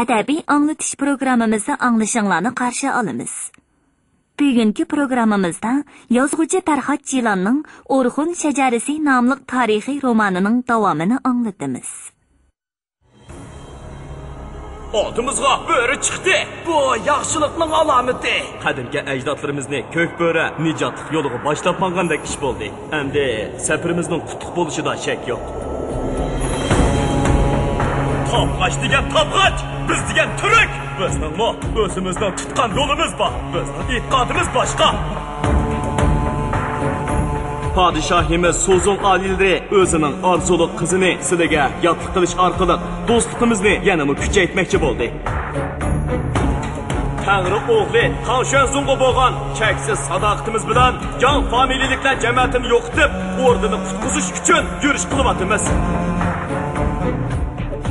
Adabiy anglatish programmamizda anglashinglarni qarshi olamiz. Bugungi programmamizda yozuvchi Farhod Jilonning O'rxun shajarasi nomli tarixiy romanining davomini anglatamiz. Oldimizga bo'ri chiqdi. Bu yaxshilikning alomati. Qadimgi ajdodlarimizni ko'k bo'ri nijotlik yo'liga boshlab qolgandek ish bo'ldi. Endi safarimizning qutlug' bo'lishida shak yo'q. Topqaç degan topqaç, biz degan turk. Bizning o'zimizdan tutgan yo'limiz bor. Bizning e'tiqodimiz boshqa. Padişahimiz Sozon alilleri o'zining orzulu qizini sizlarga yotliq qilish orqali do'stligimizni yanada kuchaytirmoqchi bo'ldi. Tangri o'g'li Tavshanzunga bo'lgan cheksiz sadoqatimiz bilan jon familiyaliklar jamiyatini yo'qitib, o'rnini qutqizish uchun yurish qilyapmiz.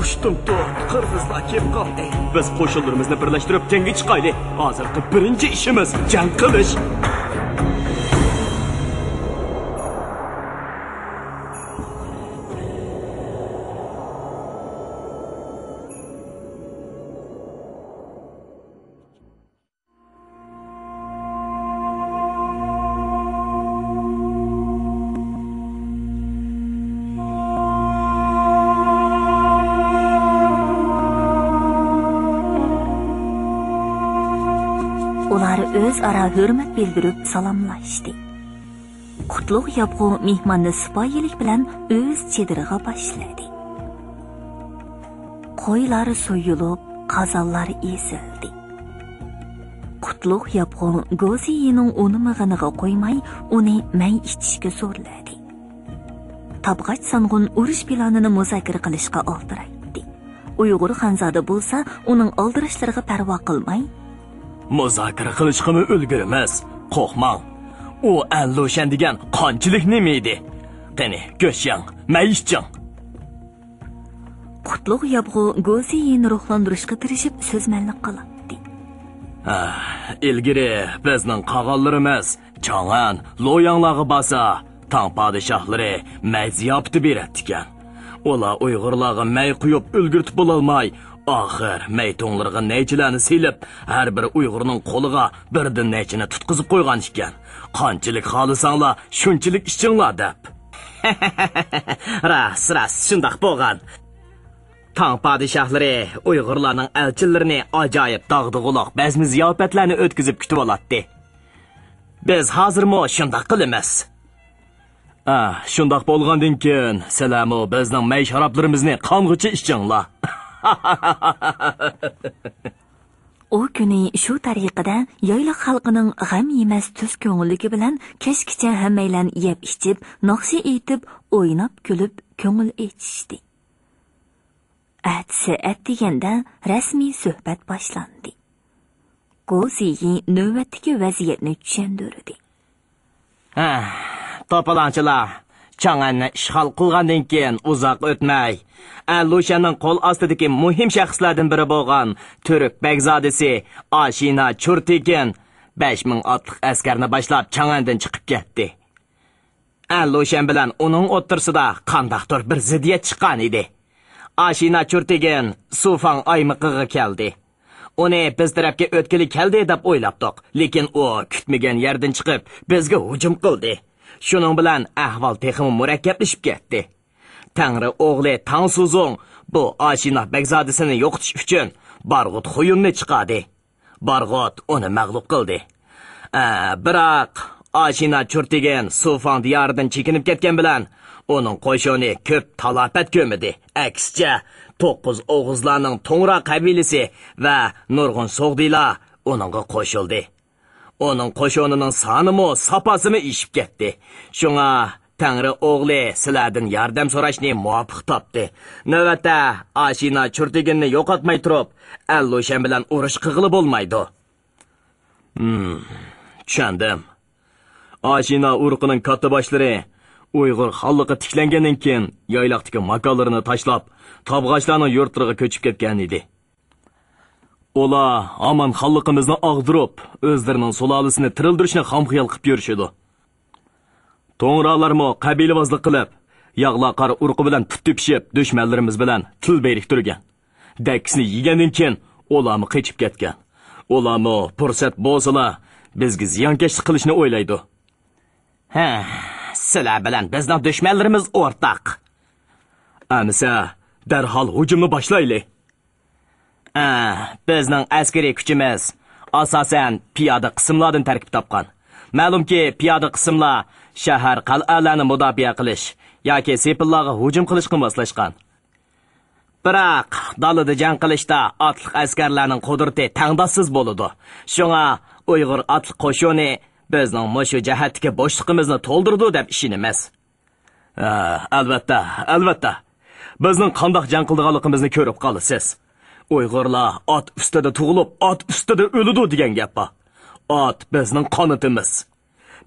Ushtum to'rt qirg'izlar kelib qoldi. Biz qo'shinlarimizni birlashtirib jangga chiqaylik. Hozirgi birinchi ishimiz jang qilish. Ular o'zaro hurmat bildirib salomlashdi. Qutlug' yopg'u mehmonni sipoyilik bilan o'z chediriga boshladi. Qo'ylar so'yilib, qazonlar esildi. Qutlug' yopg'u Goziyening unimig'iniga qo'ymay, uni may ichishga zo'rladi. Tabg'ach Sangun urush planini muzokara qilishga oldiraydi. Uyg'ur xonzoda bo'lsa, uning oldirishlariga parvo qilmay, muzokara qilishqimi ulgurimiz. Qo'rqmang. U Allushan degan qonchilik nima edi? Qani, go'shyang, mayishchang. Qutlug' yopg'u Goziyeni ruhlantirishga tirishib so'zmanlik qildi. Ilgari bizning qog'onlarimiz Chang'an, Loyanglarga basa, tang podshohlari may ziyofati beradigan. Ular Uyg'urlarga may quyib ulgurtib bo'lolmay, oxir maytonlarga naychilarni silib, har bir Uyg'urning qo'liga birdan naychini tutqizib qo'ygan ekan. Qanchalik xohlasanglar, shunchalik ishinglar deb. Ras, shundoq bo'lgan. Tang podshohlari Uyg'urlarning elchilarini ajoyib dog'dug'uloq bazmi ziyofatlarni o'tkazib kutib oladi. Biz hozirmi shundoq qilamiz. Shundoq bo'lgandan keyin, salamu bizning may sharoblarimizni qong'icha ichinglar. O kuni shu tariqada yoyliq xalqining g'am yemas tuz ko'ngilligi bilan kechgacha hammaylan yeb ichib, naqshi aytib, o'ynab kulib ko'ngil aytishdi. Atsi deganda rasmiy suhbat boshlandi. Goziyi navbatdagi vaziyatni tushuntirdi. To'polonchilar Chang'anni ishg'ol qilgandan keyin uzoq o'tmay, Allushanning qo'l ostidagi muhim shaxslardan biri bo'lgan Turk Begzodasi Ashina Churtekin 5000 otliq askarni boshlab Chang'andan chiqib ketdi. Allushan bilan uning o'rtasida qandaqdir bir ziddiyat chiqqan edi. Ashina Churtekin Sufang aymiqiga keldi. Uni biz tarafga o'tkili keldi deb o'ylabdik, lekin u kutmagan yerdan chiqib bizga hujum qildi. Shuning bilan ahvol texmi murakkablashib ketdi. Tangri o'g'li Tangsuzong bu Ashina Begzodasini yo'qotish uchun Barg'ut Xuyunni chiqadi. Barg'ut uni mag'lub qildi. Biroq Ashina Churtekin Sufang diyoridan chekinib ketgan bilan uning qo'shini ko'p talafot ko'midi. Aksicha 9 o'g'izlarning To'ngra qabilasi va nurg'un so'g'dilar uningga qo'shildi. Onun qo'shonining sonimi, sapasimi ishib ketdi. Shunga Tangri o'g'li sizlardan yordam so'rashni muvofiq topdi. Navbatda Ashina Churtekinni yo'qotmay turib, Allushan bilan urush qilg'ili bo'lmaydi. Tushundim. Ashina urqining katta boshlari Uyg'ur xalqi tiklangandan keyin yoyloqdagi makonlarini tashlab, tabg'achlarning yurtlariga ko'chib ketgan edi. Ola aman xalqimizni ag'dirib, o'zlarining sulolasini tirildirishni xomxiyol qilib yurishidi. To'ngralarmo qabilvozlik qilib, yog'laqar urqi bilan tut tepishib, dushmanlarimiz bilan til beriktirgan. Daksini yegandan keyin ularmi qechib ketgan. Ularmi fursat bo'lsa, bizga ziyonkashlik qilishni o'ylaydi. Ha, sizlar bilan bizning dushmanlarimiz o'rtaq. Amsa, darhol hujumni boshlaylik. Bizning askariy kuchimiz asosan piyoda qismlardan tarkib topgan. Ma'lumki, piyoda qismlar shahar qal'alarni mudofaa qilish yoki sepillarga hujum qilishga moslashgan. Biroq, dalada jang qilishda otliq askarlarning qudrati tangdossiz bo'ladi. Shunga Uyg'ur otliq qo'shini bizning mushu jihatdagi bo'shliqimizni to'ldirdi deb ishonamiz. Albatta. Bizning qandoq jang qilganligimizni ko'rib qolasiz. Uyg'urlar ot ustida tug'ilib, ot ustida o'ladi degan gap bor. Ot bizning qonitimiz.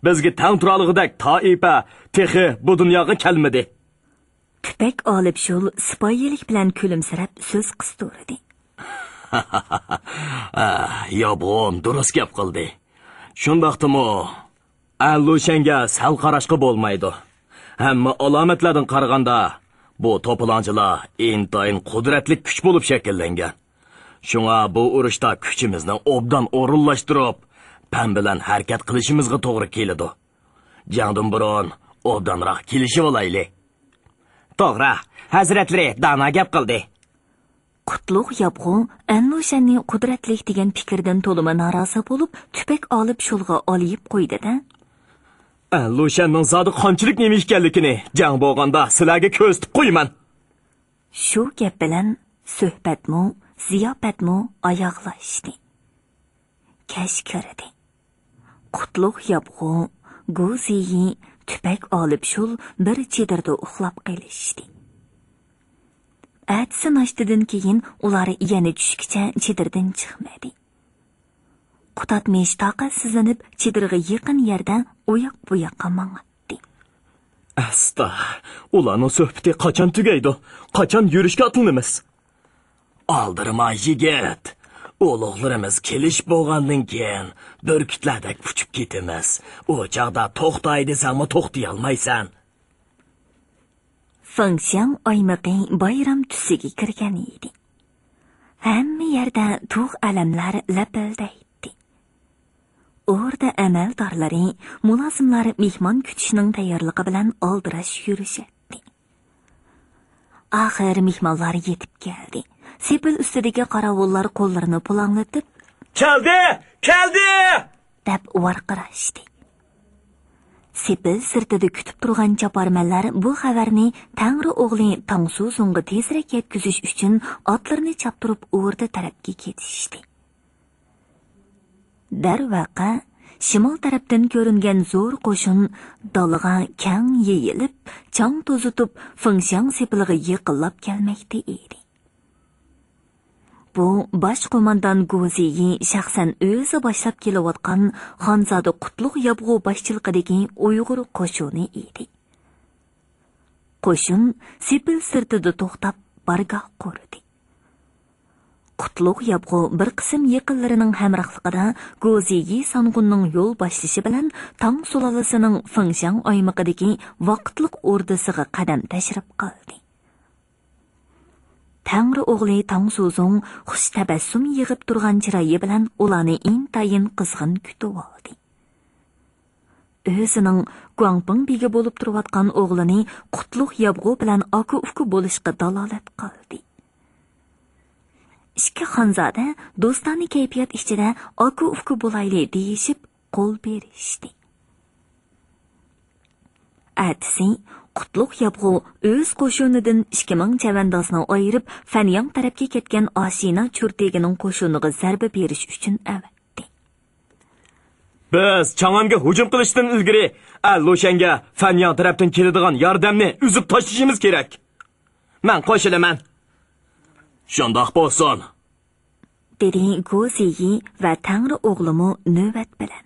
Bizga tang turaligidek toifa texi bu dunyoga kelmadi. Tüpek olib shul sipoyilik bilan kulimsirab so'z qistirdi. Yo'bom, durust gap qildi. Shundaqdimi? Allushenga sal qarashqa bo'lmaydi. Hamma alomatlardan qaraganda bu to'polonchilar intayin qudratli kuch bo'lib shakllangan. Shunga bu urushda kuchimizni obdan o'rinlashtirib, pan bilan harakat qilishimizga to'g'ri keladi. Jangdan burun obdanroq kelishib olaylik. To'g'ri, hazratlari dana gap qildi. Qutlug' Yabg'u Anlushanning qudratli degan fikrdan to'lima norozi bo'lib, tüpek olib shulga olib qo'ydi-da. Anlushanning zodi qanchalik nima ekanligini jang bo'lganda sizlarga ko'rsatib qo'yman. Shu gap bilan suhbatmo, ziyofatmo oyoqlashdi. Kash kirdi. Qutlug' Yabg'u Go'ziyi tüpek olib shul bir chedirda uxlab qolishdi. Atsi nashtidan keyin ular yana tushkicha chedirdan chiqmadi. Qutatmish taqatsizlanib chedirga yaqin yerda uyoq-buyoqqa mang'atdi. Asta, ularning suhbati qachon tugaydi? Qachon yurishga otlanamiz? Aldirma yigit. Ulug'larimiz kelish bo'lgandan keyin burkitlardek uchib ketamiz. O chaqda to'xtay desangmi to'xtay olmaysan. Fengshan oymaqi bayram tusiga kirgan edi. Hamma yerda tug' alamlar lapildaydi. Orda amaldorlari, mulozimlar mehmon kutishning tayyorligi bilan oldirash yurishadi. Axir mehmonlar yetib keldi. Sepil ustidagi qorovullar qo'llarini pulanglatib, "Keldi!" deb varqirashdi. Sepil sirtida kutib turgan chaparmanlar bu xabarni Tangri o'g'li Tangsuzunga tezroq yetkazish uchun otlarni chaptirib o'rta tarafga ketishdi. Darvaqa shimol tarafdan ko'ringan zo'r qo'shin dalaga kang yeyilib, chang to'zitib, Fengshan sepiliga yiqilib kelmoqda edi. Bu bosh qo'mondan Go'ziyi shaxsan o'zi boshlab kelayotgan Xonzoda Qutlug' Yabg'u boshchiligidagi Uyg'ur qo'shini edi. Qo'shin sepil sirtida to'xtab bargoh qurdi. Qutlug' Yabg'u bir qism yaqinlarining hamrohligida Go'ziyi Sangunning yo'l boshlashi bilan Tang sulolasining Fengshan oymog'idagi vaqtliq o'rdasiga qadam tashrif qildi. Tangri o'g'li Tangsuzung xush tabassum yig'ib turgan chiroyi bilan ularni intayin qizg'in kutib oldi. O'zining Guangping begi bo'lib turayotgan o'g'lini Qutlug' Yabg'u bilan aka-uka bo'lishga dalolat qildi. Ikki xonzoda do'stona kayfiyat ichida aka-uka bo'laylik deyishib qo'l berishdi. Atsi Qutlug' Yabg'u o'z qo'shinidan 2000 chavandozni ayirib, Fanyang tarafga ketgan Oshina churtegining qo'shiniga zarba berish uchun avatdi. Biz Chang'anga hujum qilishdan ilgari Allushanga Fanyang tarafdan keladigan yordamni uzib tashlashimiz kerak. Men qo'shilaman. Shundoq bo'lsin, dedi Go'ziyi va Tangri o'g'limi navbat bilan.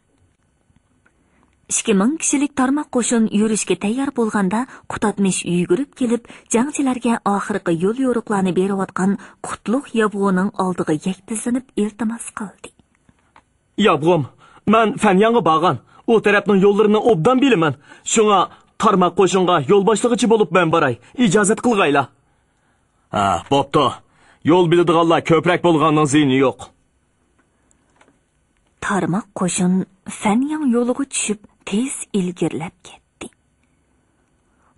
2000 kishilik tarmoq qo'shin yurishga tayyor bo'lganda Qutatmish yugurib kelib, jangchilarga oxirgi yo'l yo'riqlarni berayotgan Qutlug' Yabg'uning oldiga yaktizlanib iltimos qildi. Yabg'um, men Fanyangga borgan. U tarafning yo'llarini obdan bilaman. Shunga tarmoq qo'shinga yo'l boshlig'ichi bo'lib men boray. Ijozat qilg'ayla. Bo'pti. Yo'l biladiganlar ko'proq bo'lganning ziyni yo'q. Tarmoq qo'shin Fanyang yo'liga tushib tez ilgirlab ketdi.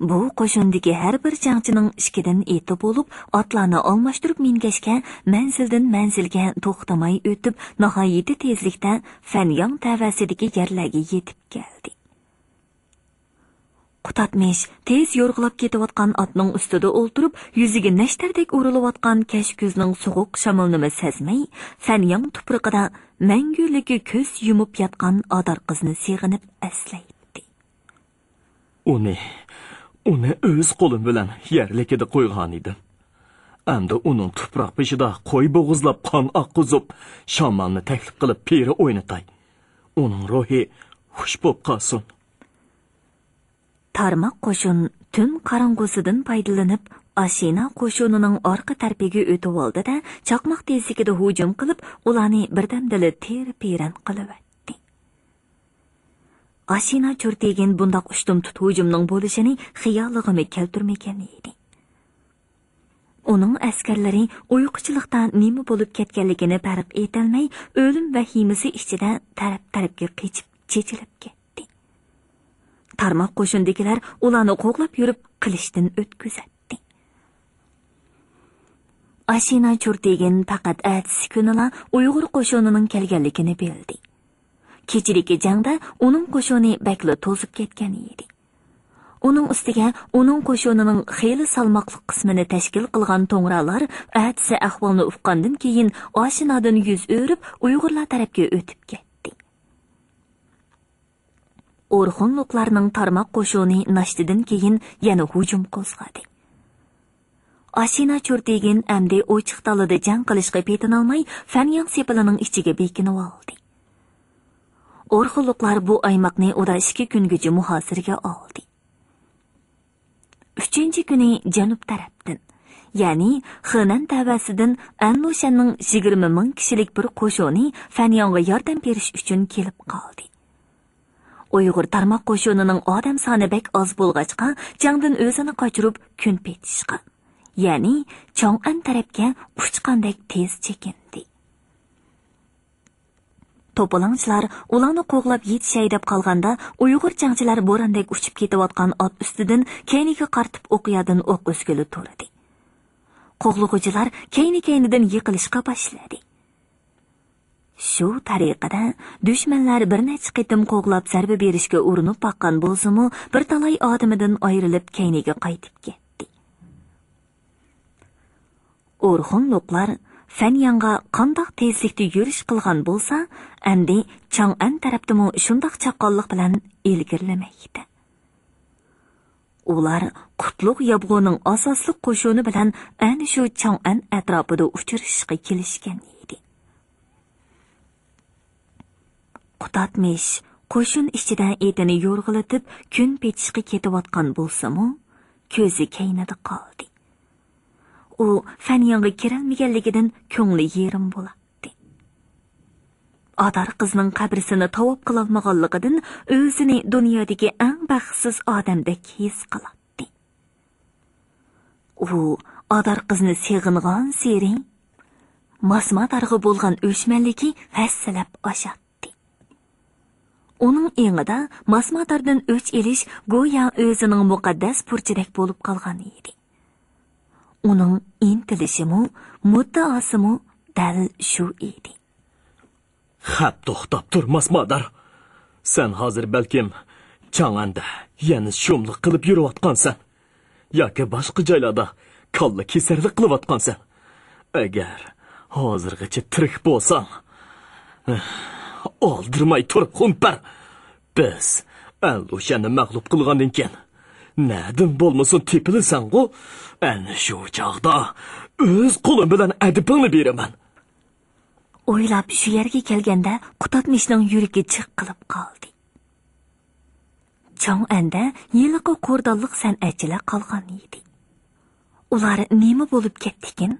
Bu qo'shindagi har bir jangchining ishkidan eti bo'lib, otlarni almashtirib mingashga, manzildan manzilga to'xtamay o'tib, nihoyatda tezlikda Fanyang tavasidagi yerlarga yetib keldi. Qutatmish tez yo'rg'ilab ketayotgan otning ustida o'ltirib, yuziga nashtardek o'rilayotgan kashkuzning sovuq shamolini sezmay, Fanyang tuprog'ida mangulikka ko'z yumib yotgan odar qizni seg'inib aslaydi. Uni o'z qo'lim bilan yerlikida qo'ygan edim. Endi uning tuproq beshida qo'y bo'g'izlab qon oqizib, shamolni taklif qilib peri o'ynatay. Uning ruhi xush bo'lib qolsin. Tarmoq qo'shin tun qorong'usidan foydalanib, Ashina qo'shinining orqa tarafiga o'tib oldi-da, chaqmoq tezligida hujum qilib, ularni birdamdala ter-peran qilibdi. Ashina cho'rtegin bundoq ushtum-tut hujumning bo'lishini xiyoliga keltirmagan edi. Uning askarlari uyquchilikdan nima bo'lib ketganligini farq etolmay, o'lim vahimasi ichida taraf-tarafga qechib, chechilib ketdi. Tarmoq qo'shindagilar ularni qo'g'lab yurib, qilishdan o'tkazdi. Ashina cho'rtegin faqat ertasi kunila Uyg'ur qo'shinining kelganligini bildi. Kechiriki jangda uning qo'shini bakla to'zib ketgan edi. Uning ustiga uning qo'shinining xeyli salmoqli qismini tashkil qilgan to'ng'ralar ertasi ahvolni uqqandan keyin Ashinadan yuz o'rib Uyg'urlar tarafga o'tib ketdi. O'rxonliqlarning tarmoq qo'shini nashtidan keyin yana hujum qo'zg'adi. Ashina cho'rtegin amdi ochiq dalada jang qilishga petinolmay, Fanyang sepilining ichiga bekinib oldi. O'rxonliqlar bu aymoqni uda 2 kungacha muhosirga oldi. 3-kuni janub tarafdan, ya'ni Xenan tavasidan Anlushanning 20 ming kishilik bir qo'shini Fanyangga yordam berish uchun kelib qoldi. Uyg'ur tarmoq qo'shinining odam soni bek oz bo'lg'achqa, jangdan o'zini qochirib kun petishqa, ya'ni Chong'an tarafga uchqandek tez chekindi. To'polonchilar ularni qo'g'lab yetishay deb qolganda, Uyg'ur jangchilar bo'randek uchib ketayotgan ot ustidan keyniga qartib o'qiyadan o'q o'zgili turdi. Qo'g'lug'uchilar keyni-keynidan yiqilishga boshladi. Shu tariqada dushmanlar bir necha qitim qo'g'lab zarba berishga urinib baqqan bo'lsa-mu, bir talay odamidan ayrilib keyniga qaytib ketdi. O'rxonliqlar Fanyangga qandoq tezlikda yurish qilgan bo'lsa, endi Chang'an tarafdami shundoq chaqqonlik bilan ilgirlamaydi. Ular Qutlug' Yabg'o'ning asosli qo'shini bilan ana shu Chang'an atrofida uchrashishga kelishgan edi. Qutatmish qo'shin ichida etini yo'rg'ilatib kun petishga ketayotgan bo'lsa-mu, ko'zi keynida qoldi. U Fanyangga kirolmaganligidan ko'ngli yerim bo'ladi. Odar qizning qabrisini tavob qilolmaganligidan o'zini dunyodagi eng baxtsiz odamdek his qiladi. U odar qizni seg'ingan seri masmadarg'i bo'lgan o'chmanligi hassalab oshadi. Uning engida masmadardan o'ch elish go'yo o'zining muqaddas burchidek bo'lib qolgan edi. Uning intilishimi, muddaosimi dal shu edi. Xap to'xtab tur, Masmadar. Sen hozir balkim Chang'anda yana shumlik qilib yurayotgansan, yoki boshqa joylarda kalla kesarlik qilayotgansan. Agar hozirgacha tirik bo'lsang, oldirmay turib xumpar. Biz Anlushani mag'lub qilgandan keyin nadim bo'lmasin tepilsan-ku, ana shu chog'da o'z qo'lim bilan adibini beraman. O'ylab shu yerga kelganda Qutatmishning yuragi chiq qilib qoldi. Chang'anda yiliqi qo'rdonliq san'atchilar qolgan edi. Ular nima bo'lib ketdikin?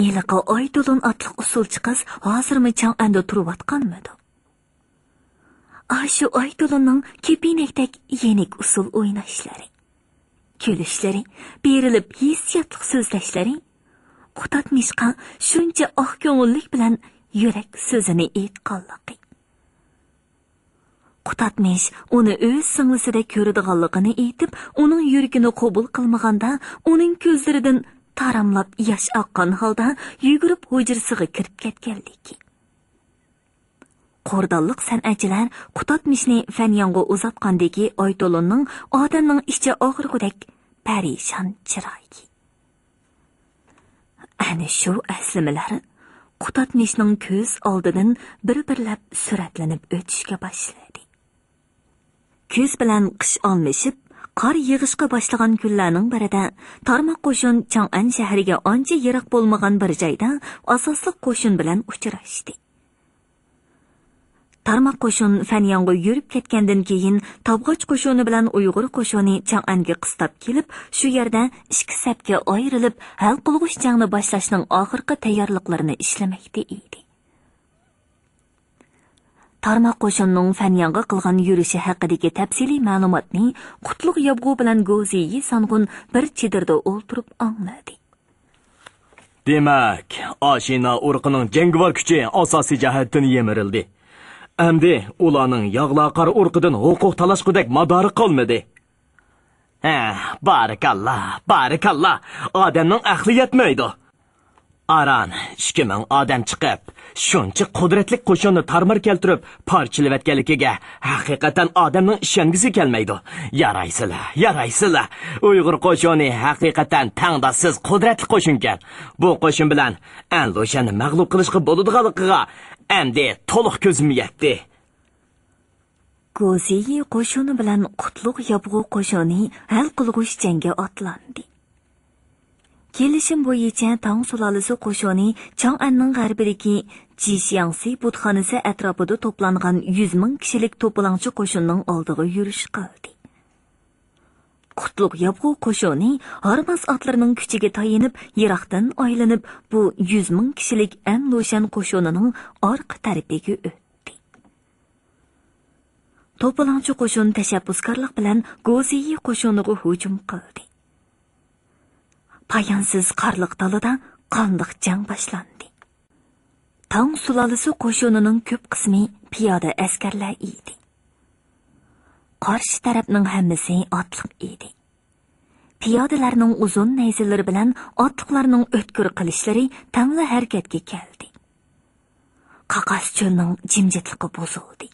Yiliqi Oyto'lin otliq usulchi qiz hozirmi Chang'anda turib-atqanmidi? Shu Oyto'linning kepinekdek yenik usul o'ynashlari, kulishlari, berilib hissiyotli so'zlashlari qutatmishqa shuncha oq ko'ngillik bilan yurak so'zini aytganligi. Qutatmish uni o'z singlisida ko'radiganligini aytib, uning yuragini qabul qilmaganda, uning ko'zlaridan taramlab yosh oqqan holda yugurib hujrasiga kirib ketganligi. Qo'rdonliq san'atchilar Qutatmishni Fanyonga uzatgandagi Oyto'lonning odamning ichi og'rig'idek parishon chiroyi. Ana shu aslimalar Qutatmishning ko'z oldidan bir-birlab suratlanib o'tishga boshladi. Kuz bilan qish almashib, qor yig'ishga boshlagan kunlarning birida Tarmoq qo'shin Chang'an shahriga ancha yiroq bo'lmagan bir joyda asosli qo'shin bilan uchrashdi. Tarmoq qo'shin Fanyonga yurib ketgandan keyin Tabg'och qo'shini bilan Uyg'ur qo'shini Chang'anga qistab kelib, shu yerda ikki safga ayrilib, hal qilg'uch jangni boshlashning oxirgi tayyorliklarini ishlamoqda edi. Tarmoq qo'shinning Fanyonga qilgan yurishi haqidagi tafsiliy ma'lumotni Qutlug' Yobg'u bilan Go'ziyi Sangun bir chidirda o'ltirib angladi. Demak, Oshina urqining jangovar kuchi asosiy jihatdan yemirildi. Endi ularning yog'laqar urqidan huquq talashqudek madori qolmadi. Barakallah, barakallah. Odamning aqli yetmaydi. Aran 2000 odam chiqib, shuncha qudratli qo'shinni tarmar keltirib, parchalavatganligiga haqiqatan odamning ishongisi kelmaydi. Yaraysizlar. Uyg'ur qo'shini haqiqatan tangdasiz qudratli qo'shinkan. Bu qo'shin bilan Anlushani mag'lub qilishga bo'ladiganligiga endi to'liq ko'zim yetdi. Go'ziyi qo'shini bilan Qutlug' Yobg'u qo'shini hal qilg'uch jangga otlandi. Kelishim bo'yicha Tang sulolasi qo'shini Chang'anning g'arbidagi Jishyangsi butxonasi atrofida to'plangan 100 ming kishilik to'polonchi qo'shinning oldiga yurish qildi. Qutlug' Yobg'u qo'shini Harmas otlarining kuchiga tayinib, yiroqdan aylanib, bu 100 ming kishilik Anlushan qo'shinining orqa tarafiga o'tdi. To'polonchi qo'shin tashabbuskorlik bilan Go'ziyi qo'shiniga hujum qildi. Payansiz qarliq dalida qonliq jang boshlandi. Tang sulolasi qo'shinining ko'p qismi piyoda askarlar edi. Qarshi tarafning hammasi otliq edi. Piyodalarning uzun nayzalari bilan otliqlarning o'tkir qilishlari tangli harakatga keldi. Qaqas cho'lning jimjitligi buzildi.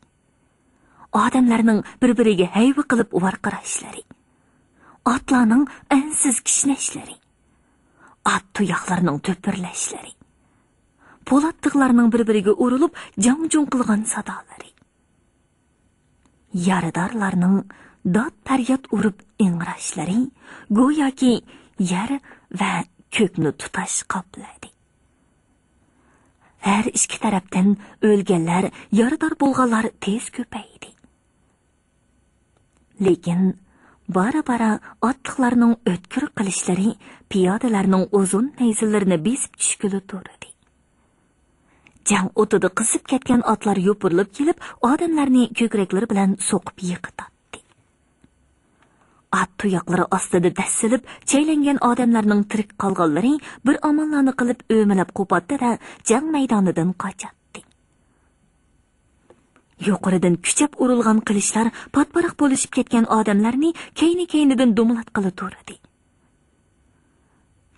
Odamlarning bir-biriga hayva qilib varqirashlari, otlarning ansiz kishnashlari, at tuyoqlarining to'pirlashlari, po'lattiqlarning bir-biriga urilib jang-jung qilgan sadolari, yaradorlarning dod faryod urib ingrashlari go'yoki yer va ko'kni tutash qopladi. Her ikki tarafdan o'lganlar, yarador bo'lganlar tez ko'paydi. Lekin bara otliqlarning o'tkir qilishlari piyodalarning uzun nayzallarini besib tushgili turdi. Jang o'tida qisib ketgan otlar yopirilib kelib, odamlarni ko'kraklari bilan so'qib yiqitdi. At tuyoqlari ostida dassilib, chaylangan odamlarning tirik qolganlari bir omonlarni qilib o'milab qo'patdi-da, jang maydonidan qochdi. Yuqoridan kuchab urilgan qilishlar patparaq bo'lishib ketgan odamlarni keyni-keynidan dumlat qilib turdi.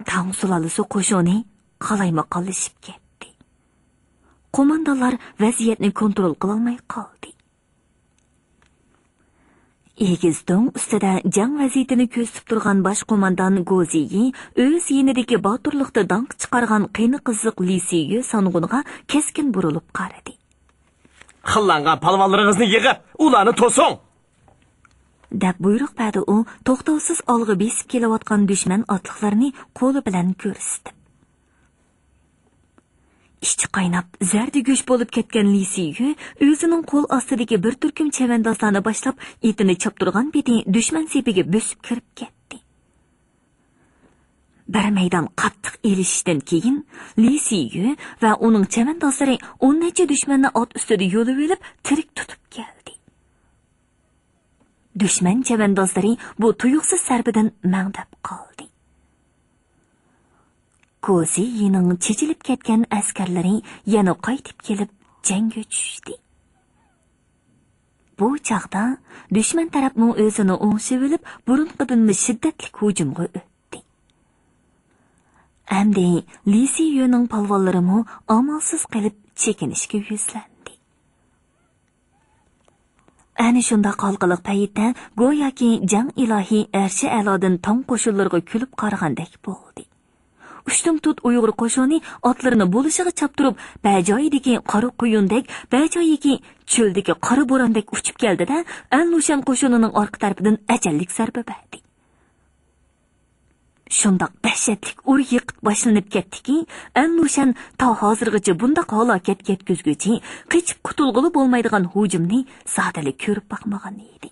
Tang sulolasi qo'shini qalayma-qallashib ketdi. Qo'mondonlar vaziyatni kontrol qila olmay qoldi. Egizdon ustida jang vaziyatini ko'rsatib turgan bosh qo'mondon Go'ziyi o'z yenidagi boturlikda danq chiqargan qiyni qiziq Lisiyu Sangunga keskin burilib qaradi. Xillangan palvonlaringizni yig'ib, ularni to'sing. Deb buyruq berdi u, to'xtovsiz olg'a besib kelayotgan dushman otliqlarini qo'li bilan ko'rsatdi. Ishchi qaynab, zardi go'sh bo'lib ketgan Lisiyu o'zining qo'l ostidagi bir turkum chavandozlarni boshlab, etini choptirgan beti dushman sepiga bosib kirib ketdi. Bir maydon qattiq elishishdan keyin Lisiyu va uning chavandozlari 10 necha dushmanni ot ustida yo'lib olib, tirik tutib keldi. Dushman chavandozlari bu tuyuqsiz sarbidan mangdab qoldi. Kozining chechilib ketgan askarlari yana qaytib kelib jangga tushdi. Bu chaqda dushman tarafning o'zini o'ngshib olib, burunqidan shiddatli hujumga o'tdi. Endi Li Siyuning palvonlari amalsiz qilib chekinishga yuzlandi. Ana shunda qalqiliq paytda go'yoki jang ilohiy arshi alodan tong qo'shinlarga kulib qaragandek bo'ldi. Ushtum tut Uyg'ur qo'shini otlarini bo'lishiga chaptirib, bajoyidagi qora quyundek, bajoyidagi cho'ldagi qora bo'rondek uchib keldida, Al-Lushan qo'shinining orqa tarafidan ajallik zarba berdi. Shundoq dahshatli ur yiqit boshlanib ketdiki, Al-Lushan to hozirgacha bundaq halokat yetkazguchi, qichib qutulg'ili bo'lmaydigan hujumni sodalik ko'rib boqmagan edi.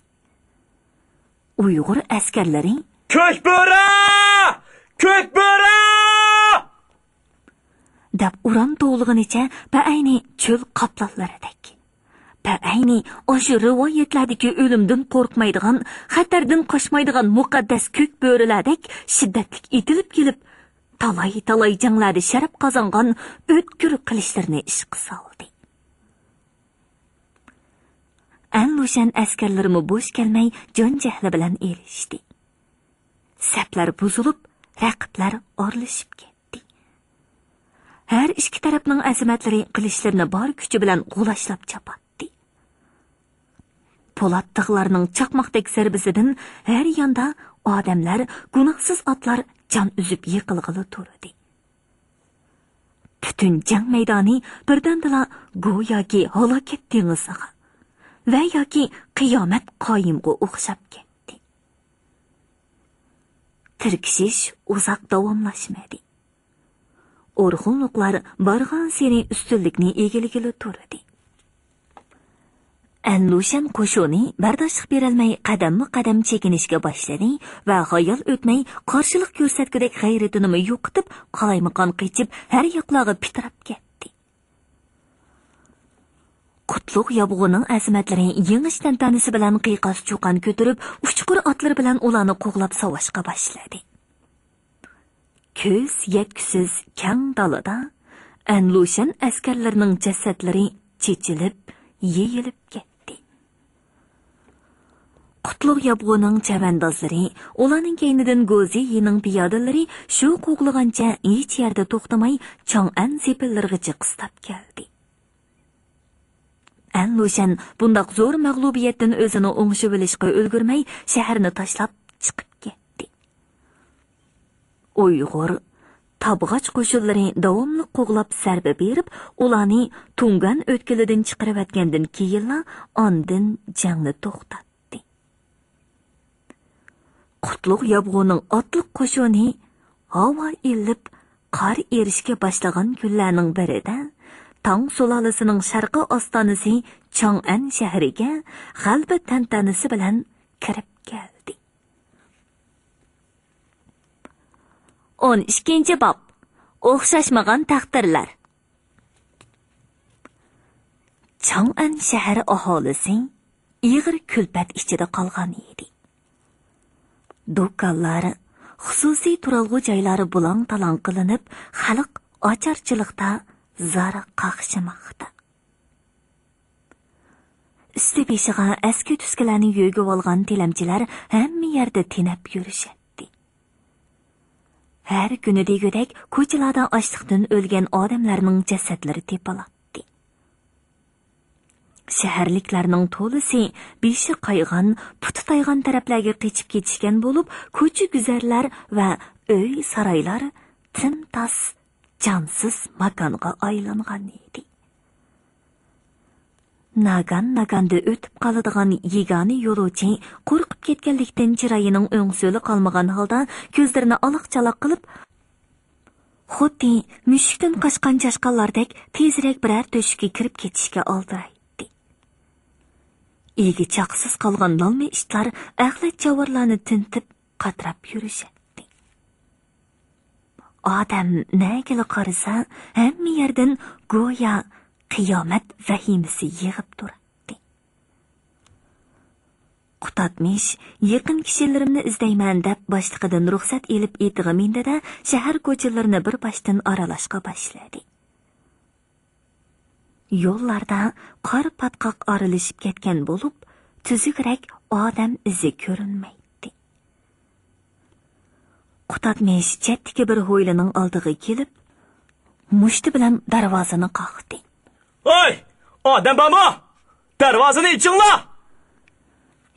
Uyg'ur askarlari Ko'kbora! Ko'kbora! deb uran to'lg'inicha baayni cho'l qoploqlaridek. Baayni o'sha rivoyatlardagi o'limdan qo'rqmaydigan, xatardan qochmaydigan muqaddas ko'k bo'rilardek shiddatli etilib kelib, talay janglarda sharaf qozongan o'tkir qilishlarni ishqa soldi. Al-Lushan askarlarimi bo'sh kelmay jon jahli bilan erishdi. Saflar buzilib, raqiblar orlashib ketdi. Her ikki tarafning azimatlari qilishlarni bor kuchi bilan g'ulashlab chapatdi. Po'lat tig'larning chaqmoqdek zarbisidan har yonda odamlar, gunohsiz otlar jon uzib yiqilg'ili turdi. Butun jang maydoni birdandala go'yoki halokat dengiziga va yoki qiyomat qoyimga o'xshab ketdi. Tirkishish uzoq davomlashmadi. Orxunluqlar barg'an seri ustunlikni egiligili turdi. Al-Lushan qo'shini bardoshlik berolmay qadamma-qadam chekinishga boshladi va xayol o'tmay qarshilik ko'rsatgudek g'ayratini yo'qitib, qalaymaqon qichib, har yoqlarga pitirab ketdi. Qutlug' yobg'ining azimatlari yeng'ish tantanisi bilan qiyqas cho'qan ko'tarib, uchqur otlar bilan ularni qo'g'lab savashga boshladi. Ko'z yetkisiz kang dalada Al-Lushan askarlarining jasadlari chechilib, yeyilib ketdi. Qutlug' yobg'ining chavandozlari, ularning keynidan Go'ziyining piyodalari shu qo'g'lagancha hech yerda to'xtamay Chang'an zepillarigacha qistab keldi. Al-Lushan bundoq zo'r mag'lubiyatdan o'zini o'ngshib olishga ulgurmay, shaharni tashlab chiqib ketdi. Uyg'ur tabg'ach qo'shinlari davomli qo'g'lab zarba berib, ularni Tungan o'tkilidan chiqarib atgandan keyin ondan jangni to'xtatdi. Qutlug' yobg'ining otliq qo'shini havo ilib qor erishga boshlagan kunlarning birida Tang sulolasining sharqi ostonasi Chang'an shahriga g'alba tantanasi bilan kirib keldi. 12 bob. O'xshashmagan taqdirlar. Chang'an shahri aholisi ig'ir kulpat ichida qolgan edi. Do'konlar, xususiy turalg'u joylari bulang-talang qilinib, xalq ocharchilikda zara qaqshimoqda. Usti beshiga eski tuskalarni yo'g'ib olgan tilamchilar hamma yerda tinab yurishadi. Her kuni degudek ko'chalarda ochliqdan o'lgan odamlarning jasadlari tepalatdi. Shaharliklarning to'lisi beshi qaygan, puti taygan taraflarga qechib ketishgan bo'lib, ko'cha guzarlar va uy saroylar timtas jonsiz makonga aylangan edi. Naganda o'tib qoladigan yegani yo'lovchi qo'rqib ketganlikdan chiroyining o'ngsuli qolmagan holda ko'zlarini aloq-chaloq qilib, xuddi mushukdan qochgan chashqonlardek tezroq biror to'shikka kirib ketishga oldiraydi. Egi chaqsiz qolgan lolma ishlar axlat javorlarni tintib qatrab yurishadi. Odam nagili qarasa, hamma yerdan go'yo qiyomat vahimasi yig'ib turadi. Qutatmish yaqin kishilarimni izlayman deb boshliqidan ruxsat elib etig'i mendida shahar ko'chalarini bir boshdan aralashga boshladi. Yo'llarda qor patqoq arilishib ketgan bo'lib, tuzukrak odam izi ko'rinmaydi. Qutatmish chetdagi bir hovlining oldiga kelib, mushti bilan darvozani qoqdi. "Oy, odam bormi? Darvozani ochinglar!"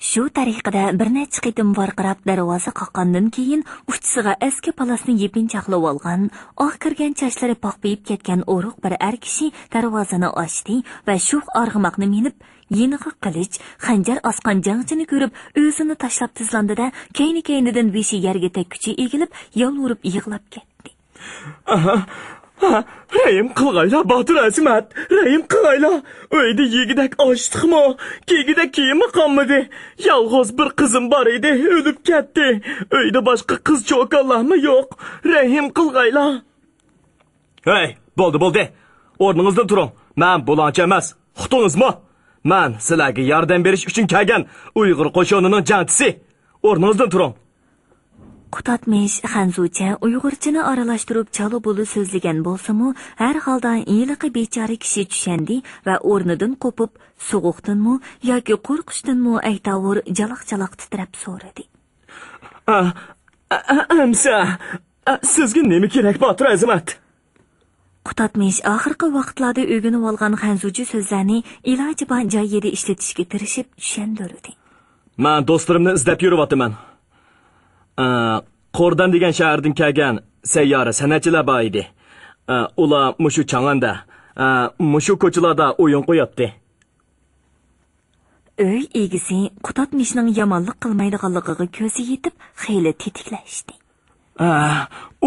Shu tariqada bir necha qitim varqirab darvoza qoqqandan keyin uchisiga eski palasni yepinchoqlab olgan, oq kirgan sochlari poqpayib ketgan o'ruq bir er kishi darvozani ochdi va sho'x arg'umoqni minib, yeniga qilich, xanjar osgan jangchini ko'rib, o'zini tashlab tizlandida, keyni-keynidan beshi yerga tekkuchi egilib, yolvorib yig'lab ketdi. Rayim qilg'aylar, Botir Azmat, rayim qilg'aylar. Uyda yegidak ochdiqmi, kegida kiyimi qolmadi. Yolg'iz bir qizim bor edi, o'lib ketdi. Uyda boshqa qiz cho'kallarmi yo'q? Rayim qilg'aylar. Hey, bo'ldi. O'rningizdan turing. Men bulancha emas, xutingizmi? Men sizlarga yordam berish uchun kelgan Uyg'ur qo'shonining jangchisi. O'rningizdan turing. Qutatmish Xanzucha Uyg'urchani aralashtirib chala bo'lib so'zlagan bo'lsa-mu, har holda iyliqi bechora kishi tushandi va o'rnidan qo'pib, so'g'uqdanmi yoki qo'rqishdanmi aytavur jaloq-jaloq titrab so'radi. Amsa, sizga nima kerak, Botir Azmat? Qutatmish oxirgi vaqtlarda o'rganib olgan Xanzucha so'zlarni iloji bor joyida ishlatishga tirishib tushundirdi. Men do'stlarimni izlab yuryapman. Qo'rdan degan shahardan kelgan sayyora san'atchilar bor edi. Ular mushu changanda, mushu ko'chalarda o'yin qo'yapti. Uy egisi Qutatmishning yomonlik qilmaydiganligiga ko'zi yetib, xeyli tetiklashdi.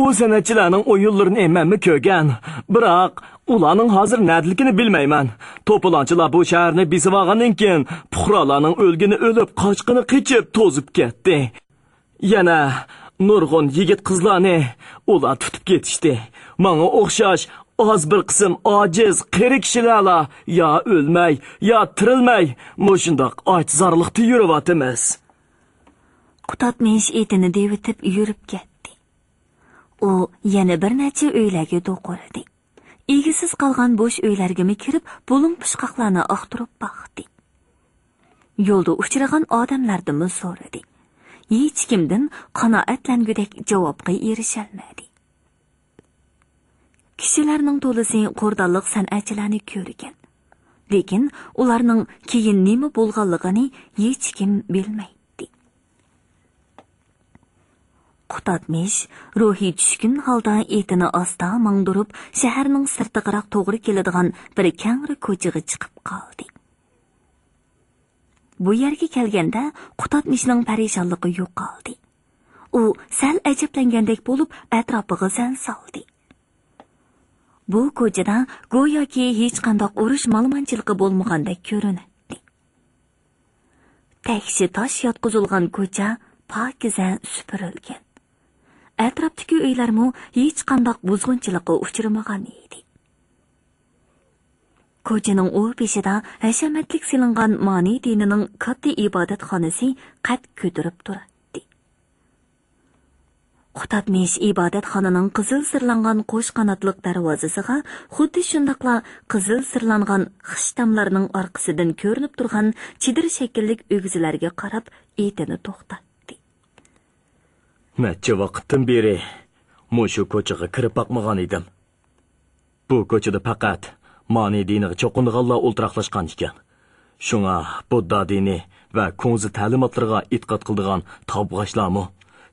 U san'atchilarning o'yinlarini emmanmi ko'rgan, biroq ularning hozir nadligini bilmayman. To'polonchilar bu shaharni besib olgandan keyin puhrolarning o'lgini o'lib, qochqini qichib to'zib ketdi. Yana nurg'un yigit qizlarni ular tutib ketishdi. Menga o'xshash oz bir qism ojiz, qeri kishilar yo o'lmay, yo tirilmay, mushundoq ochzorlikda yuribotimiz. Qutatmish etini devitib yurib ketdi. U yana bir necha uylarga do'qirdi. Egisiz qolgan bo'sh uylarga kirib, bulung pishqoqlarni oqtirib baxdi. Yo'lda uchragan odamlardan so'radi. Hech kimdan qanoatlangudek javobga erishalmadi. Kishilarning to'lisi qo'rdonliq san'atchilarni ko'rgan. Lekin ularning keyin nima bo'lganligini hech kim bilmaydi. Qutatmish ruhiy tushkun holda etini asta mangdirib, shaharning sirtiqroq to'g'ri keladigan bir kangri ko'chaga chiqib qoldi. Bu yerga kelganda Qutatmishning parishonligi yo'qoldi. U sal ajablangandek bo'lib atrofiga zan soldi. Bu ko'chada go'yoki hech qanday urush malmonchiligi bo'lmagandek ko'rinadi. Takshi tosh yotqizilgan ko'cha pokiza supurilgan. Atrofdagi uylarmi hech qanday buzg'unchilikka uchramagan edi. Ko'chaning o'rpeshida hashamatlik silingan mani dinining katta ibodatxonasi qad ko'tarib turadi. Qutatmish ibodatxonaning qizil sirlangan qo'sh qanotliq darvozasiga xuddi shundaqla qizil sirlangan xishtamlarning orqasidan ko'rinib turgan chidir shakllik o'g'izlarga qarab etini to'xtatdi. Necha vaqtdan beri mushu ko'chaga kirib boqmagan edim. Bu ko'chada faqat mani diniga cho'qinganlar o'ltiraqlashgan ekan. Shunga Budda dini va Kunzi ta'limotlariga e'tiqod qildigan tabg'ashlarmi,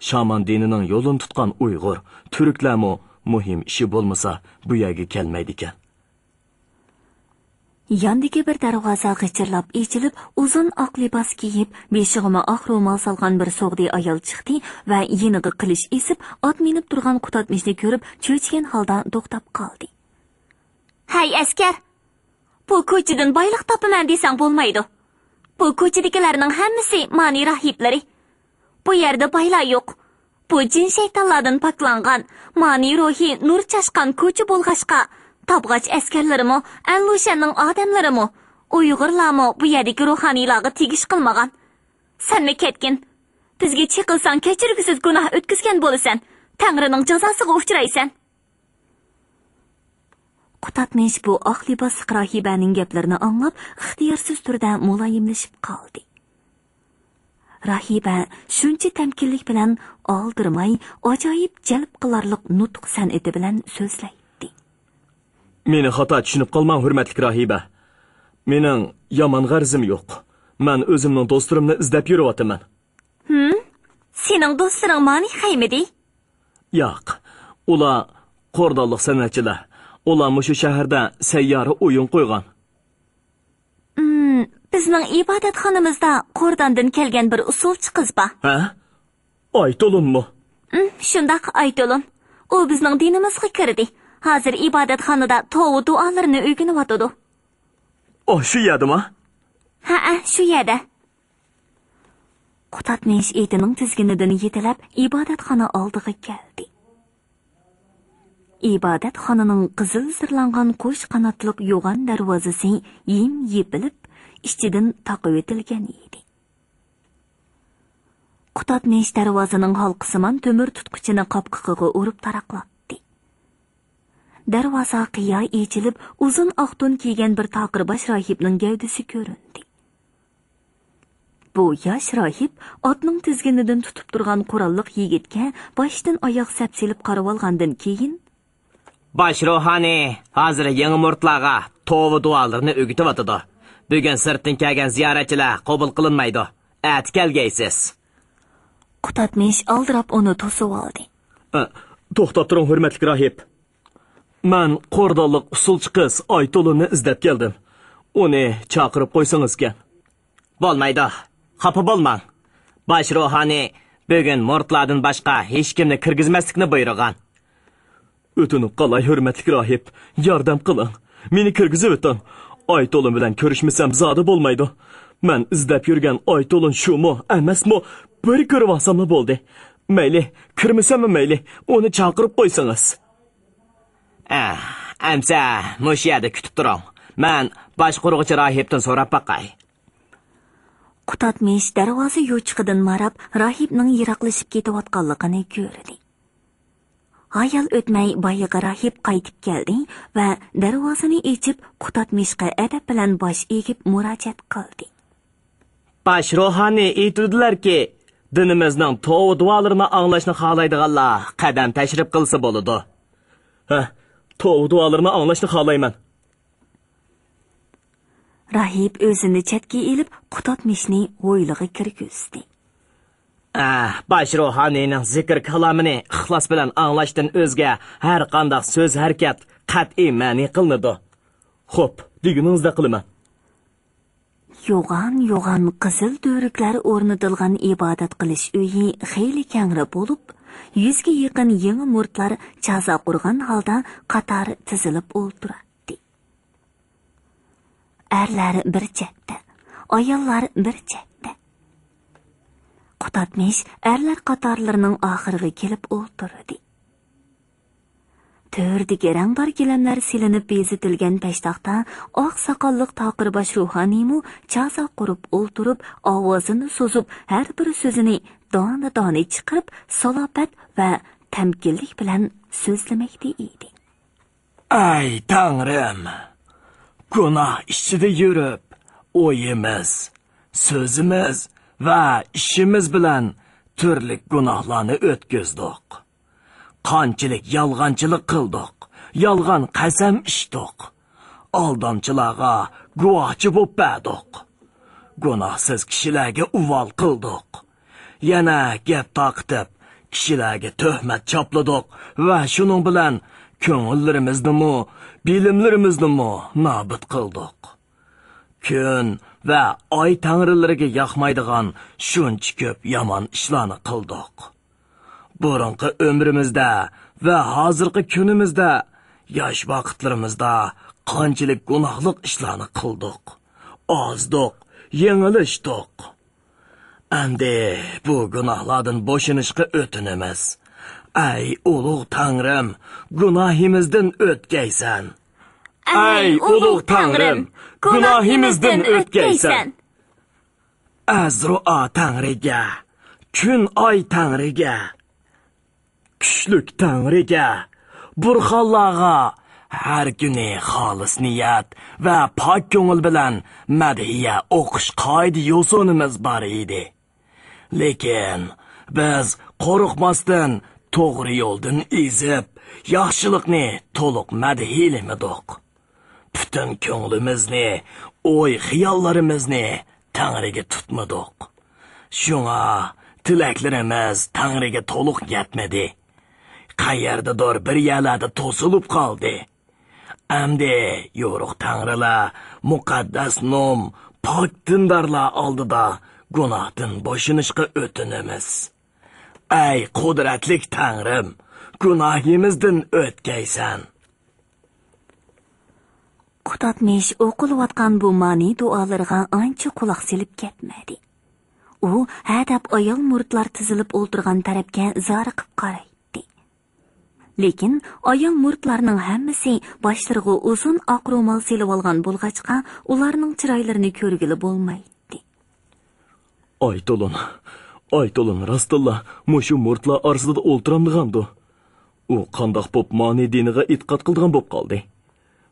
shaman dinining yo'lini tutgan Uyg'ur, turklarmi muhim ishi bo'lmasa bu yerga kelmaydi ekan. Yandagi bir darvoza g'ichirlab echilib, uzun oq libos kiyib, beshig'ima oq ro'mol solgan bir so'g'di ayol chiqdi va yeniga qilish esib, ot minib turgan Qutatmishni ko'rib, cho'chgan holda to'xtab qoldi. "Hay askar, bu ko'chadan boylik topaman desang bo'lmaydi. Bu ko'chadagilarning hammasi mani rahiblari. Bu yerda boylar yo'q. Bu jin shaytonlardan poklangan, mani ruhi nur chashqan ko'cha bo'lg'ashqa, tabg'ach askarlarimi, Anlushanning odamlarimi, Uyg'urlarmi bu yerdagi ruhaniylarga tegish qilmagan. Senmi ketgin. Bizga chiqilsan kechirgisiz gunoh o'tkazgan bo'lasan. Tangrining jazosiga uchraysan. Qutatmish bu oq libosli rohibaning gaplarini anglab, ixtiyorsiz turda muloyimlashib qoldi. Rahiba shuncha tamkinlik bilan oldirmay, ajoyib jalb qilarlik nutq san'ati bilan so'zlaydi. Meni xato tushunib qolmang, hurmatli rahiba. Mening yomon g'arzim yo'q. Men o'zimning do'stlarimni izlab yuryapman. Sening do'stlaring mani qaymidi? Yo'q. Ular qo'rdonlik san'atchilar. Ular shu shaharda sayyora o'yin qo'ygan. Bizning ibodatxonamizda qo'rdandan kelgan bir usulchi qiz bor. Ha? Aytolunmi? Shundaq aytolun. U bizning dinimizga kirdi. Hozir ibodatxonada to'v duolarini o'rganyotdi. Shu yerdami? Ha, shu yerda. Qutatmish etining tizginidan yetilab ibodatxona oldiga keldi. Ibodatxonaning qizil sirlangan qo'sh qanotliq yo'g'on darvozasi yem yepilib, ichidan taqib etilgan edi. Qutatmish darvozaning halqisiman temir tutqichini qopqiqiga urib taraqlatdi. Darvoza qiya echilib, uzun oq tun kiygan bir taqirbosh rohibning gavdasi ko'rindi. Bu yosh rohib otning tizginidan tutib turgan qurolliq yigitga boshdan oyoq sapsilib qarab olgandan keyin Baş ruhani hozir yangi murtlarga to'vi duolarini o'rgatyotdi. Bugun sirtdan kelgan ziyoratchilar qabul qilinmaydi. At kelgaysiz. Qutatmish oldirab uni to'sib oldi. To'xtab turing, hurmatli rohib. Men qo'rdonlik usulchi qiz Aytolunni izlab keldim. Uni chaqirib qo'ysangizkan. Bo'lmaydi. Xafa bo'lmang. Baş ruhani bugun murtlardan boshqa hech kimni kirgizmaslikni buyurgan. O'tinib qolay, hurmatli rohib. Yordam qiling. Meni kirgizib o'ting. Aytolun bilan ko'rishmasam zodi bo'lmaydi. Men izlab yurgan Aytolun shumi, emasmi? Bir ko'rib olsammi bo'ldi. Mayli, kirmasammi mayli, uni chaqirib qo'ysangiz. Amsa, mush yerda kutib turing. Men boshquruvchi rohibdan so'rab baqay. Qutatmish darvoza yo'chiqidan marab rohibning yiroqlashib ketayotganligini ko'rdi. Ayol o'tmay boyiga rohib qaytib keldi va darvozani ochib Qutatmishga adab bilan bosh egib murojaat qildi. Baş ruhani aytdilarki, dinimizning to'v duolarini anglashni xohlaydiganlar qadam tashrif qilsa bo'ladi. To'v duolarini anglashni xohlayman. Rahib o'zini chetga elib Qutatmishni o'ylig'i kirgizdi. Baş ruhanining zikr kalomini ixlos bilan anglashdan o'zga har qanday so'z harakat qat'iy ma'ni qilinadi. Xo'p, deganingizda qilaman. Yo'g'on qizil do'riklar o'rnatilgan ibodat qilish uyi xeyli kangri bo'lib, 100 ga yaqin yangi murtlar jazo qurgan holda qator tizilib o'ltiradi. Erlar bir chetda, ayollar bir chetda. Qutatmish erlar qatorlarining oxiriga kelib o'ltirdi. To'rdagi rangdor gilamlar silinib bezitilgan peshtaxtda oq soqolliq taqirbosh ruhoniymu jazo qurib o'ltirib, ovozini so'zib, har bir so'zini dona-dona chiqarib, salofat va tamkinlik bilan so'zlamoqda edi. Ay Tangrim, gunoh ichida yurib, o'yimiz, so'zimiz va ishimiz bilan turli gunohlarni o'tkazdik. Qanchalik yolg'onchilik qildik, yolg'on qasam ichdik. Aldamchilarga guvohchi bo'lib berdik. Gunohsiz kishilarga uvol qildik. Yana gap taqitib, kishilarga tuhmat chopladik va shuning bilan ko'ngillarimizni, bilimlarimizni nobud qildik. Kun va oy tangrilariga yoqmaydigan shuncha ko'p yomon ishlarni qildik. Burunqi umrimizda va hozirgi kunimizda, yosh vaqtlarimizda qanchalik gunohliq ishlarni qildik. Ozdik, yengilishdik. Endi bu gunohlardan bo'shinishga o'tinamiz. Ay ulug' Tangrim, gunohimizdan o'tkaysan. Ay ulug' Tangrim, gunohimizdan o'tkaysan. azruo tangriga, kun oy tangriga, kuchlik tangriga, burxonlarga har kuni xolis niyat va pok ko'ngil bilan madhiya o'qish qoida yo'sinimiz bor edi. Lekin biz qo'rqmasdan to'g'ri yo'ldan ezib, yaxshilikni to'liq madhiyalamadik. Butun ko'nglimizni, o'y xiyollarimizni Tangriga tutmadik. Shunga tilaklarimiz Tangriga to'liq yetmadi. Qayerdadir bir yerlarda to'silib qoldi. Amdi yo'ruq Tangrilar muqaddas nom pok dindarlar oldida gunohdan bo'shinishga o'tinamiz. Ey qudratlik Tangrim, gunohimizdan o'tkaysan. Qutatmish o'qilayotgan bu ma'ni duolarga ancha quloq silib ketmadi. U hadab ayol murtlar tizilib o'ltirgan tarafga zariqib qaraydi. Lekin ayol murtlarning hammasi boshlariga uzun oq ro'mol silib olgan bo'lg'achqa, ularning chiroylarini ko'rgili bo'lmaydi. Aytolun, Rasululloh mushu murtlar orasida o'ltiramdigandu. U qandoq bo'p ma'ni diniga e'tiqod qilgan bo'p qoldi.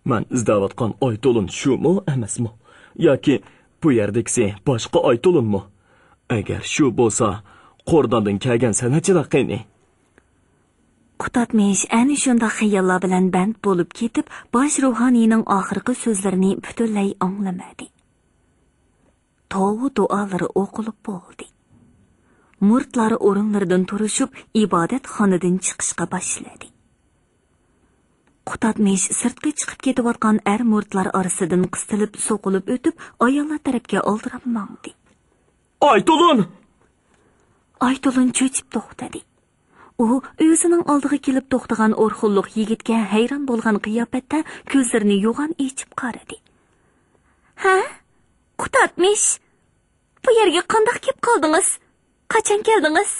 Men izlayotgan Aytolun shumu emasmi? Yoki bu yerdagisi boshqa Aytolunmi? Agar shu bo'lsa, qo'rdandan kelgan sanatchilar qani? Qutatmish ana shunda xayollar bilan band bo'lib ketib, bosh ruhoniyning oxirgi so'zlarini butunlay anglamadi. To'g'ri duolari o'qilib bo'ldi. Murtlar o'rinlaridan turishib, ibodat xonasidan chiqishga boshladi. Qutatmish sirtga chiqib ketayotgan murtlar orasidan qistilib, so'qilib o'tib, ayollar tarafga oldirab mangdi. Aytolun cho'chib to'xtadi. U o'zining oldiga kelib to'xtagan o'rxulliq yigitga hayron bo'lgan qiyofatda ko'zlarini yo'g'on echib qaradi. "Ha? Qutatmish, bu yerga qanday kelib qoldingiz? Qachon keldingiz?"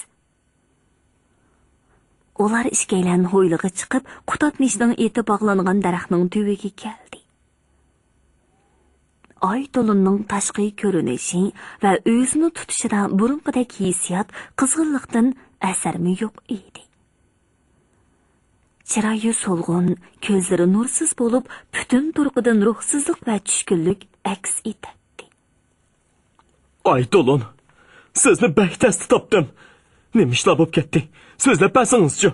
Ular ishkaylan ho'ylig'i chiqib, Qutatmishning eti bog'langan daraxtning tubiga keldi. Aytolunning tashqi ko'rinishi va o'zini tutishida burunqidek hissiyot, qizg'inlikdan asarmi yo'q edi. Chiroyi so'lg'in, ko'zlari nursiz bo'lib, butun turqidan ruhsizlik va tushkunlik aks etadi. Aytolun, sizni baktasti topdim. Nima ishlar bo'lib ketdi? So'zlab bersangiz-chi.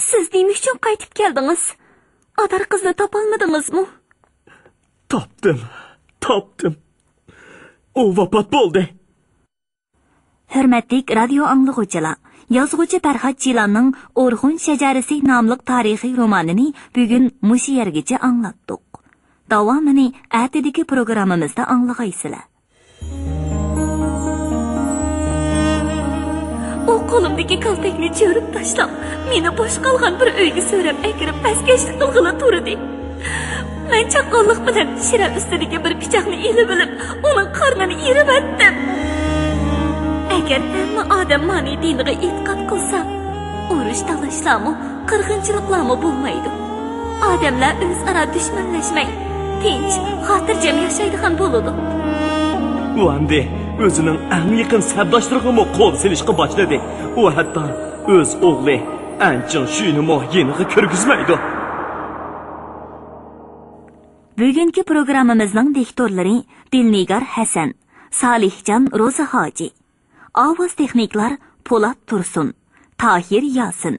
Siz nima uchun qaytib keldingiz? Adar qizni topolmadingizmi? Topdim. U vafot bo'ldi. Hurmatli radio anglag'uvchilar, yozuvchi Farhod Jilanning O'rxun shajarasi nomli tarixiy romanini bugun mushu yergacha anglatdik. Davomini ertadagi programmamizda anglag'aysizlar. U qo'limdagi kaltakni cho'rib tashlab, meni boshqalgan bir uyga so'rab akirib pastkashlik qilg'ili turdi. Men chaqqonlik bilan shira ustidagi bir pichoqni ilib olib, uning qornini yerib atdim. Agar hamma odam ma'ni diniga e'tiqod qilsa, urush talashlarmi, qirg'inchiliklarmi bo'lmaydi. Odamlar o'zaro dushmanlashmay, tinch, xotirjam yashaydigan bo'ladi. U endi o'zining eng yaqin sardoshlariga qo'l silishga boshladi. U hatto o'z o'g'li Anchin shuni yeniga kirgizmaydi. Bugungi programmamizning diktorlari Dilnigar Hasan, Salihjon Ro'zahoji, ovoz texniklar Po'lat Tursun, Tahir Yasin,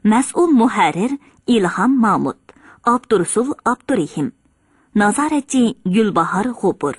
mas'ul muharrir Ilhom Mahmud, Abdurasul Abdurahim, nazoratchi Gulbahor G'upur.